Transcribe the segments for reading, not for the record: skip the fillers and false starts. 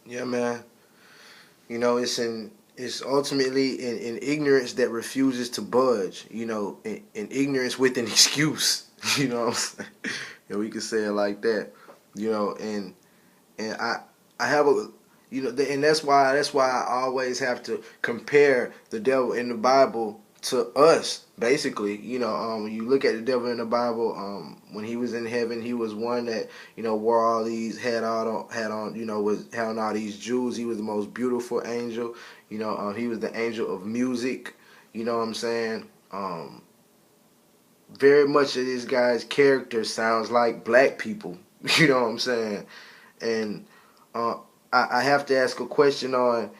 Yeah, man. It's ultimately in ignorance that refuses to budge. In ignorance with an excuse. You know what I'm saying? Yeah, we could say it like that. You know, and I have a and that's why I always have to compare the devil in the Bible to us. Basically, when you look at the devil in the Bible, when he was in heaven, he was one that wore all these had on had on all these jewels. He was the most beautiful angel. He was the angel of music. You know what I'm saying? Very much of this guy's character sounds like black people. You know what I'm saying? And uh, I have to ask a question on: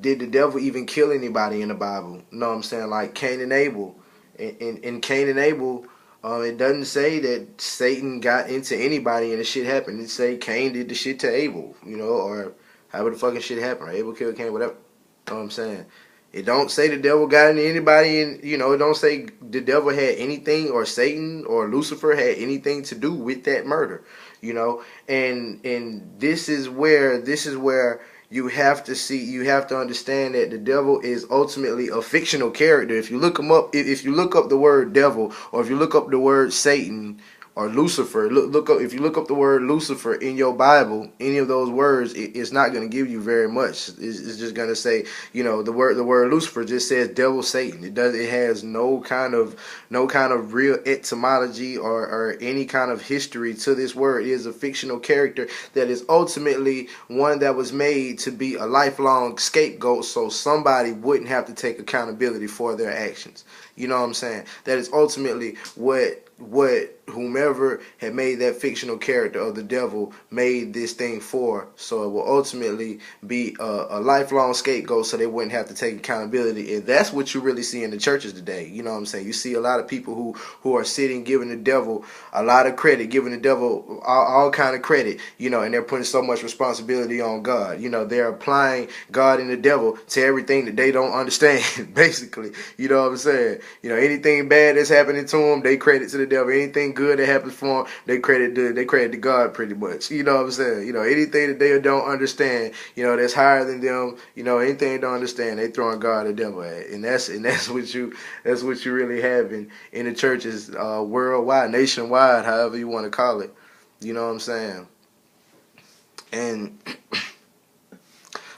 did the devil even kill anybody in the Bible? You know what I'm saying? Like Cain and Abel. In Cain and Abel, it doesn't say that Satan got into anybody and the shit happened. It say Cain did the shit to Abel, or however the fucking shit happened. Or Abel killed Cain, whatever. You know what I'm saying? It don't say the devil got into anybody, and it don't say the devil had anything, or Satan or Lucifer had anything to do with that murder. And this is where you have to understand that the devil is ultimately a fictional character. If you look him up, if you look up the word devil, or if you look up the word Satan or Lucifer, look up if you look up the word Lucifer in your Bible, any of those words, it's not going to give you very much. It's just going to say, the word Lucifer just says devil, Satan. It has no kind of real etymology or any kind of history to this word. It is a fictional character that is ultimately one that was made to be a lifelong scapegoat, so somebody wouldn't have to take accountability for their actions. You know what I'm saying? That is ultimately what whomever had made that fictional character of the devil made this thing for, so it will ultimately be a lifelong scapegoat, so they wouldn't have to take accountability. And that's what you really see in the churches today. You know what I'm saying? You see a lot of people who are sitting giving the devil a lot of credit, giving the devil all kind of credit, and they're putting so much responsibility on God. They're applying God and the devil to everything that they don't understand. Basically, you know what I'm saying? Anything bad that's happening to them, they credit to the devil. Anything good that happens for them, they credit to God, pretty much. You know what I'm saying? Anything that they don't understand, that's higher than them, anything they don't understand, they throwing God and the devil at. And that's what you really have in the churches, worldwide, nationwide, however you want to call it. You know what I'm saying? And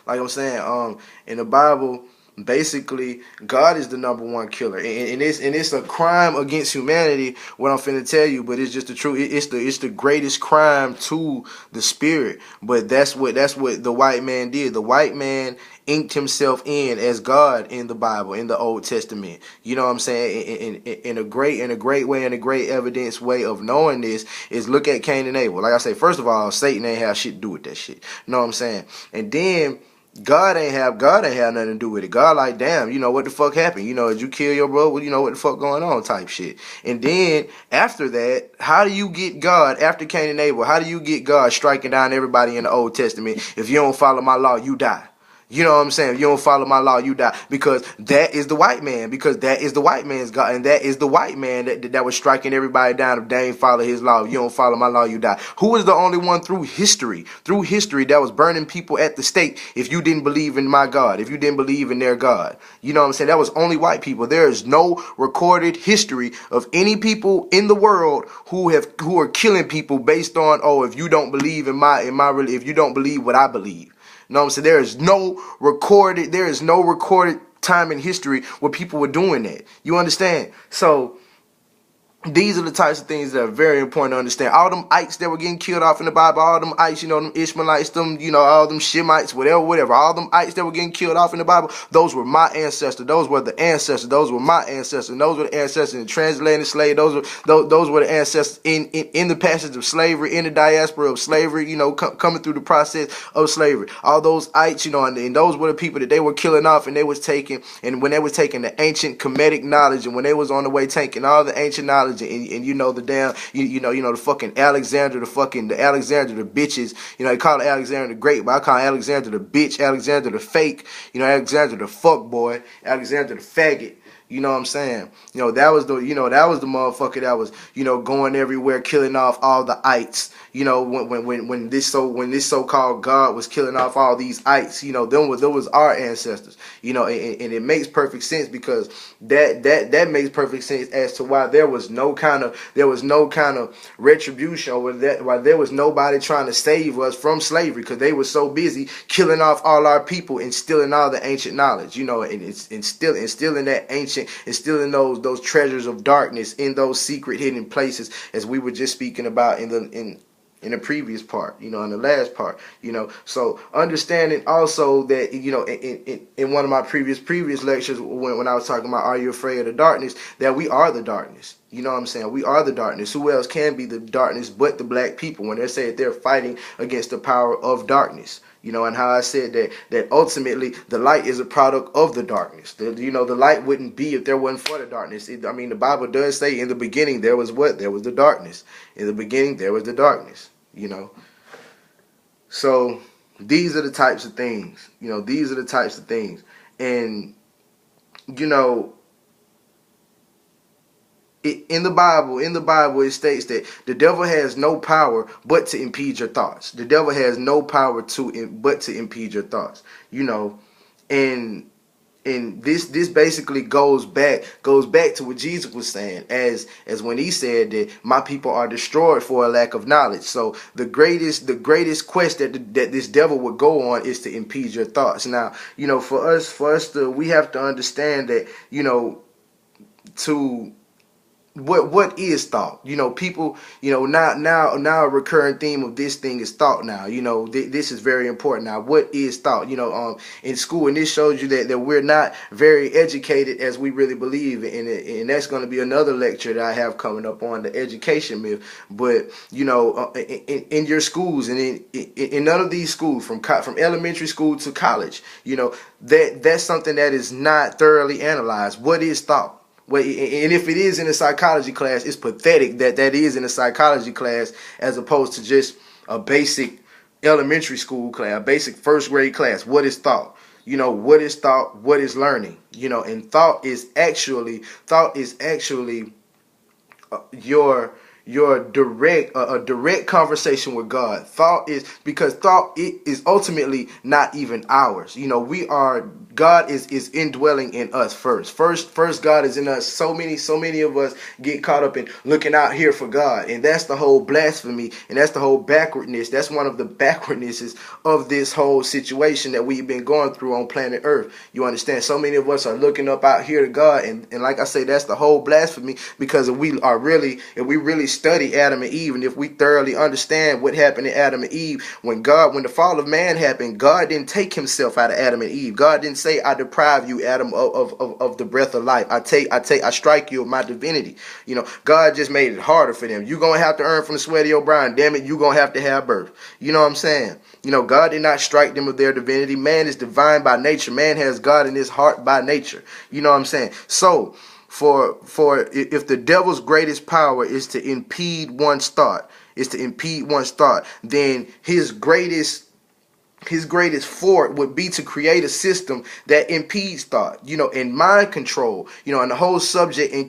like I'm saying, in the Bible, basically, God is the number one killer, and it's a crime against humanity. What I'm finna tell you, but it's just the truth. It's the greatest crime to the spirit. But that's what the white man did. The white man inked himself in as God in the Bible, in the Old Testament. You know what I'm saying? In a great way, and a great evidence way of knowing this is look at Cain and Abel. Like I say, first of all, Satan ain't have shit to do with that shit. You know what I'm saying? And then God ain't have nothing to do with it. God like, damn, what the fuck happened? Did you kill your brother? What the fuck going on type shit. And then after that, how do you get God, after Cain and Abel, how do you get God striking down everybody in the Old Testament? If you don't follow my law, you die. You know what I'm saying? If you don't follow my law, you die. Because that is the white man. Because that is the white man's God. And that is the white man that was striking everybody down. If they ain't follow his law, if you don't follow my law, you die. Who was the only one through history that was burning people at the stake if you didn't believe in my God, if you didn't believe in their God? You know what I'm saying? That was only white people. There is no recorded history of any people in the world who are killing people based on, if you don't believe if you don't believe what I believe. You know what I'm saying? There is no recorded time in history where people were doing that. You understand? So these are the types of things that are very important to understand. All them ites that were getting killed off in the Bible, all them ites, them Ishmaelites, all them Shemites, whatever, all them ites that were getting killed off in the Bible, those were my ancestors. Those were the ancestors. Those were my ancestors. And those were the ancestors in the transatlantic slave. Those were the ancestors in the passage of slavery, in the diaspora of slavery, coming through the process of slavery. All those ites, and those were the people that they were killing off, and they was taking, and when they was taking the ancient Kemetic knowledge, and when they was on the way taking all the ancient knowledge, and the damn the fucking Alexander, the Alexander the bitches, they call it Alexander the Great, but I call Alexander the bitch, Alexander the fake, Alexander the fuck boy, Alexander the faggot. You know what I'm saying? That was the motherfucker that was, going everywhere, killing off all the ites. When this so-called God was killing off all these ites, them was our ancestors. And it makes perfect sense, because that makes perfect sense as to why there was no kind of retribution, or why there was nobody trying to save us from slavery, because they were so busy killing off all our people and stealing all the ancient knowledge, and it's instilling that ancient, instilling those treasures of darkness in those secret hidden places, as we were just speaking about in the previous part, in the last part, So understanding also that, in one of my previous lectures, when I was talking about, are you afraid of the darkness, that we are the darkness. You know what I'm saying? We are the darkness. Who else can be the darkness but the black people, when they say they're fighting against the power of darkness? And how I said that ultimately the light is a product of the darkness. The light wouldn't be if there wasn't for the darkness. The Bible does say, in the beginning there was what? There was the darkness. In the beginning there was the darkness. So these are the types of things. These are the types of things. And in the Bible, it states that the devil has no power but to impede your thoughts. The devil has no power but to impede your thoughts. And this basically goes back to what Jesus was saying, as when he said that my people are destroyed for a lack of knowledge. So the greatest quest that this devil would go on is to impede your thoughts. Now, for us we have to understand that, to what is thought? People, now a recurring theme of this thing is thought. Now, this is very important. Now, what is thought? In school, and this shows you that we're not very educated as we really believe, and that's going to be another lecture that I have coming up on the education myth. But in your schools, and in none of these schools, from elementary school to college, that's something that is not thoroughly analyzed. What is thought? Well, and if it is in a psychology class, it's pathetic that is in a psychology class, as opposed to just a basic elementary school class, a basic first grade class. What is thought? What is thought? What is learning? And thought is actually your direct conversation with God. Thought is ultimately not even ours. God is indwelling in us first. First God is in us. So many of us get caught up in looking out here for God, and that's the whole blasphemy, and that's the whole backwardness. That's one of the backwardnesses of this whole situation that we've been going through on planet Earth. You understand? So many of us are looking up out here to God, and like I say, that's the whole blasphemy, because if we really study Adam and Eve, and if we thoroughly understand what happened to Adam and Eve, when the fall of man happened, God didn't take himself out of Adam and Eve. God didn't say, I deprive you, Adam, of the breath of life. I strike you of my divinity. God just made it harder for them. You're going to have to earn from the sweat of your brow. Damn it, you're going to have to have birth. You know what I'm saying? God did not strike them of their divinity. Man is divine by nature. Man has God in his heart by nature. You know what I'm saying? So, if the devil's greatest power is to impede one's thought, then his greatest fort would be to create a system that impedes thought, and mind control, and the whole subject and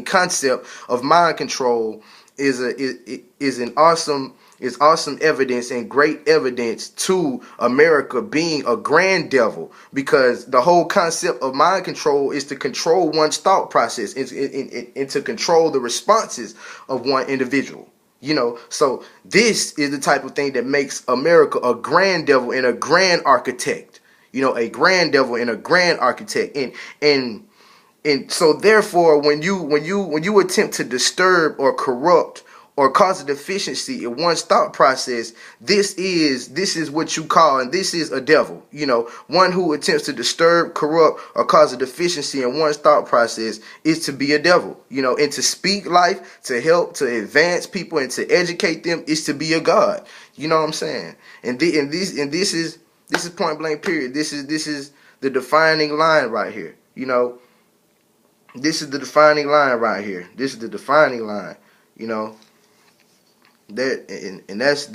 concept of mind control is awesome evidence and great evidence to America being a grand devil, because the whole concept of mind control is to control one's thought process and to control the responses of one individual. So this is the type of thing that makes America a grand devil and a grand architect. A grand devil and a grand architect. And so therefore, when you attempt to disturb or corrupt or cause a deficiency in one's thought process, this is what you call, and this is a devil. One who attempts to disturb, corrupt, or cause a deficiency in one's thought process is to be a devil. And to speak life, to help, to advance people, and to educate them is to be a god. You know what I'm saying? And this is point blank period. This is the defining line right here. This is the defining line right here. This is the defining line. That's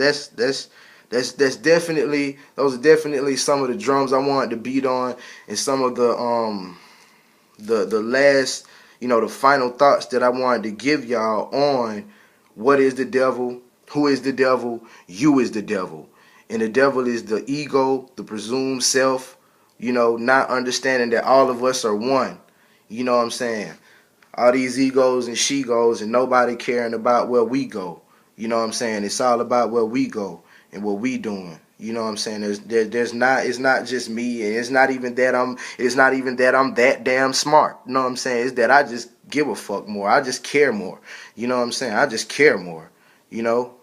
definitely, those are definitely some of the drums I wanted to beat on, and some of the the last, the final thoughts that I wanted to give y'all on what is the devil, who is the devil, you is the devil. And the devil is the ego, the presumed self, not understanding that all of us are one. You know what I'm saying? All these egos and she-goes and nobody caring about where we go. You know what I'm saying? It's all about where we go and what we doing. You know what I'm saying? There's not, it's not just me, and it's not even that I'm that damn smart. You know what I'm saying? It's that I just give a fuck more. I just care more. You know what I'm saying? I just care more. You know?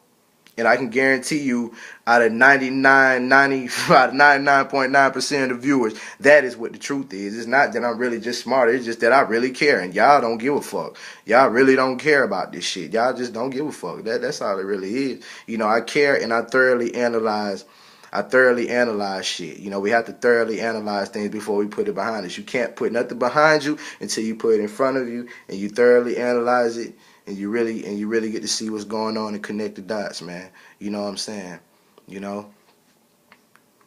And I can guarantee you, out of 99.9% of the viewers, that is what the truth is. It's not that I'm really just smart. It's just that I really care, and y'all don't give a fuck. Y'all really don't care about this shit. Y'all just don't give a fuck. That's all it really is. I care, and I thoroughly analyze. Shit. We have to thoroughly analyze things before we put it behind us. You can't put nothing behind you until you put it in front of you and you thoroughly analyze it, and you really get to see what's going on and connect the dots, man. You know what I'm saying? You know,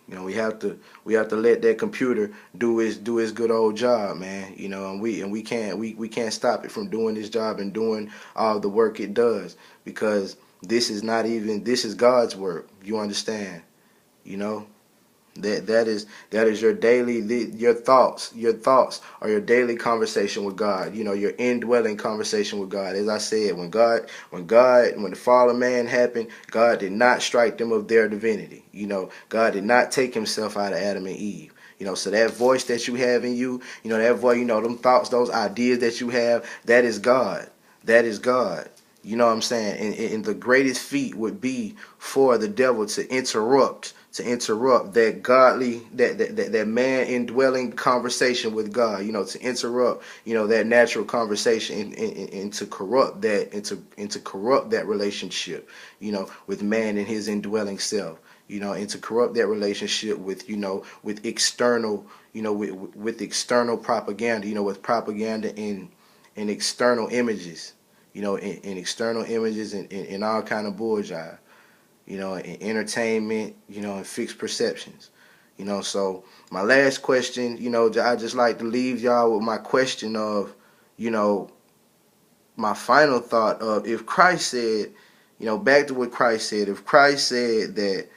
we have to let that computer do its good old job, man. And we can't stop it from doing its job and doing all the work it does, because this is God's work. You understand? You know. That is your daily, your thoughts are your daily conversation with God. Your indwelling conversation with God. As I said, when the fall of man happened, God did not strike them of their divinity. God did not take himself out of Adam and Eve. So that voice that you have in you, that voice, them thoughts, those ideas that you have, that is God. That is God. You know what I'm saying? And the greatest feat would be for the devil to interrupt that godly, that man indwelling conversation with God, to interrupt, that natural conversation, and to corrupt that, and to corrupt that relationship, with man and his indwelling self, and to corrupt that relationship with, with external, with external propaganda, with propaganda in external images, in external images, and all kind of bullshit. And entertainment, and fixed perceptions. So my last question, I just like to leave y'all with my question of, my final thought of, if Christ said, back to what Christ said, if Christ said that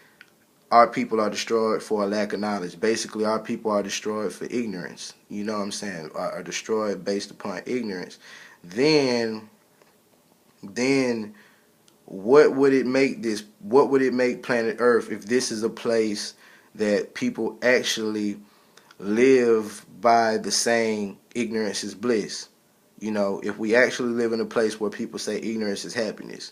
our people are destroyed for a lack of knowledge, basically our people are destroyed for ignorance, you know what I'm saying, are destroyed based upon ignorance, then what would it make planet Earth if this is a place that people actually live by the saying ignorance is bliss? If we actually live in a place where people say ignorance is happiness,